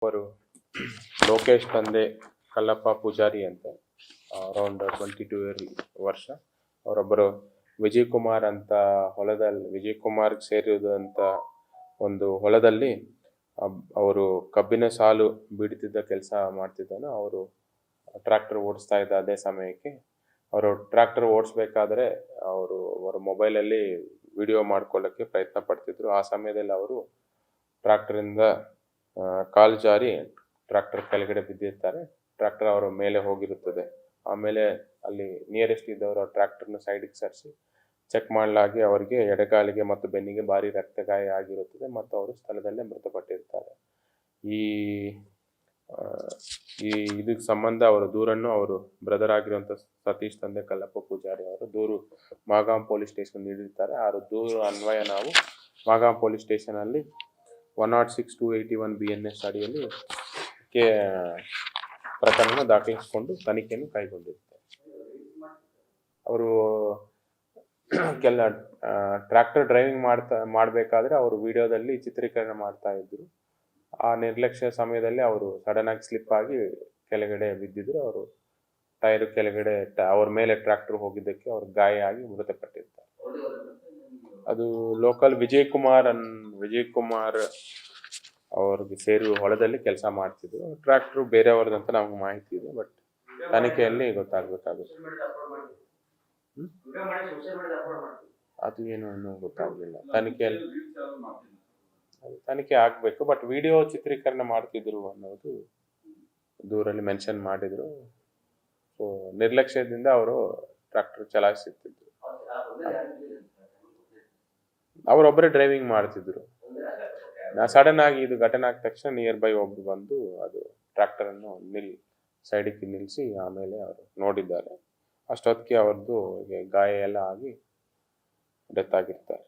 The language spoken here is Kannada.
ಅವರು ಲೋಕೇಶ್ ತಂದೆ ಕಲ್ಲಪ್ಪ ಪೂಜಾರಿ ಅಂತ, ಅರೌಂಡ್ 22 ವರ್ಷ. ಅವರೊಬ್ಬರು ವಿಜಯ್ ಕುಮಾರ್ ಅಂತ ಹೊಲದಲ್ಲಿ, ವಿಜಯ್ ಕುಮಾರ್ ಸೇರಿದಂಥ ಒಂದು ಹೊಲದಲ್ಲಿ ಅವರು ಕಬ್ಬಿನ ಸಾಲು ಬೀಡ್ತಿದ್ದ ಕೆಲಸ ಮಾಡ್ತಿದ್ದಾನೆ. ಅವರು ಟ್ರ್ಯಾಕ್ಟರ್ ಓಡಿಸ್ತಾ ಇದ್ದ ಅದೇ ಸಮಯಕ್ಕೆ ಅವರು ಟ್ರ್ಯಾಕ್ಟರ್ ಓಡಿಸ್ಬೇಕಾದ್ರೆ ಅವರ ಮೊಬೈಲಲ್ಲಿ ವಿಡಿಯೋ ಮಾಡ್ಕೊಳ್ಳೋಕ್ಕೆ ಪ್ರಯತ್ನ ಪಡ್ತಿದ್ರು. ಆ ಸಮಯದಲ್ಲಿ ಅವರು ಟ್ರ್ಯಾಕ್ಟರಿಂದ ಕಾಲು ಜಾರಿ ಟ್ರ್ಯಾಕ್ಟರ್ ಕೆಳಗಡೆ ಬಿದ್ದಿರ್ತಾರೆ. ಟ್ರ್ಯಾಕ್ಟರ್ ಅವರ ಮೇಲೆ ಹೋಗಿರುತ್ತದೆ. ಆಮೇಲೆ ಅಲ್ಲಿ ನಿಯರೆಸ್ಟ್ ಇದ್ದವರು ಟ್ರ್ಯಾಕ್ಟರ್ನ ಸೈಡಿಗೆ ಸರಿಸಿ ಚೆಕ್ ಮಾಡಲಾಗಿ ಅವರಿಗೆ ಎಡಗಾಲಿಗೆ ಮತ್ತು ಬೆನ್ನಿಗೆ ಭಾರಿ ರಕ್ತಗಾಯ ಆಗಿರುತ್ತದೆ ಮತ್ತು ಅವರು ಸ್ಥಳದಲ್ಲೇ ಮೃತಪಟ್ಟಿರ್ತಾರೆ. ಇದಕ್ಕೆ ಸಂಬಂಧ ಅವರ ದೂರನ್ನು ಅವರು ಬ್ರದರ್ ಆಗಿರುವಂಥ ಸತೀಶ್ ತಂದೆ ಕಲ್ಲಪ್ಪ ಪೂಜಾರಿ ಅವರು ದೂರು ಮಾಗಾಂ ಪೊಲೀಸ್ ಸ್ಟೇಷನ್ ನೀಡಿರ್ತಾರೆ. ಆ ದೂರು ಅನ್ವಯ ನಾವು ಮಾಗಾಂ ಪೊಲೀಸ್ ಸ್ಟೇಷನಲ್ಲಿ 106-281 BNS ಅಡಿಯಲ್ಲಿ ಪ್ರಕರಣ ದಾಖಲಿಸಿಕೊಂಡು ತನಿಖೆಯನ್ನು ಕೈಗೊಂಡಿರ್ತಾರೆ. ಅವರು ಟ್ರ್ಯಾಕ್ಟರ್ ಡ್ರೈವಿಂಗ್ ಮಾಡಬೇಕಾದ್ರೆ ಅವರು ವಿಡಿಯೋದಲ್ಲಿ ಚಿತ್ರೀಕರಣ ಮಾಡ್ತಾ ಇದ್ರು. ಆ ನಿರ್ಲಕ್ಷ್ಯ ಸಮಯದಲ್ಲಿ ಅವರು ಸಡನ್ ಆಗಿ ಸ್ಲಿಪ್ ಆಗಿ ಕೆಳಗಡೆ ಬಿದ್ದಿದ್ರು. ಅವರು ಟೈರ್ ಕೆಳಗಡೆ ಅವ್ರ ಮೇಲೆ ಟ್ರ್ಯಾಕ್ಟರ್ ಹೋಗಿದ್ದಕ್ಕೆ ಅವ್ರ ಗಾಯ ಆಗಿ ಮೃತಪಟ್ಟಿರ್ತಾರೆ. ಅದು ಲೋಕಲ್ ವಿಜಯ್ ಕುಮಾರ್ ಅವ್ರಿಗೆ ಸೇರಿ ಹೊಲದಲ್ಲಿ ಕೆಲಸ ಮಾಡ್ತಿದ್ರು. ಟ್ರ್ಯಾಕ್ಟರ್ ಬೇರೆಯವ್ರದಂತ ನಮ್ಗೆ ಮಾಹಿತಿ ಇದೆ, ಬಟ್ ತನಿಖೆಯಲ್ಲಿ ಗೊತ್ತಾಗಬೇಕಾಗುತ್ತೆ. ಅದು ಏನು ಇನ್ನೂ ಗೊತ್ತಾಗಲಿಲ್ಲ. ತನಿಖೆ ಆಗಬೇಕು, ಬಟ್ ವಿಡಿಯೋ ಚಿತ್ರೀಕರಣ ಮಾಡ್ತಿದ್ರು ಅನ್ನೋದು ದೂರಲ್ಲಿ ಮೆನ್ಷನ್ ಮಾಡಿದ್ರು. ಸೊ ನಿರ್ಲಕ್ಷ್ಯದಿಂದ ಅವರು ಟ್ರ್ಯಾಕ್ಟರ್ ಚಲಾಯಿಸುತ್ತಿದ್ರು. ಅವರೊಬ್ಬರೇ ಡ್ರೈವಿಂಗ್ ಮಾಡ್ತಿದ್ರು. ಸಡನ್ ಆಗಿ ಇದು ಘಟನೆ ಆದ ತಕ್ಷಣ ನಿಯರ್ ಬೈ ಒಬ್ರು ಬಂದು ಅದು ಟ್ರ್ಯಾಕ್ಟರನ್ನು ಸೈಡಿಗೆ ನಿಲ್ಲಿಸಿ ಆಮೇಲೆ ಅವರು ನೋಡಿದ್ದಾರೆ. ಅಷ್ಟೊತ್ತಿಗೆ ಅವ್ರದ್ದು ಗಾಯ ಎಲ್ಲ ಆಗಿ ಡೆತ್ ಆಗಿರ್ತಾರೆ.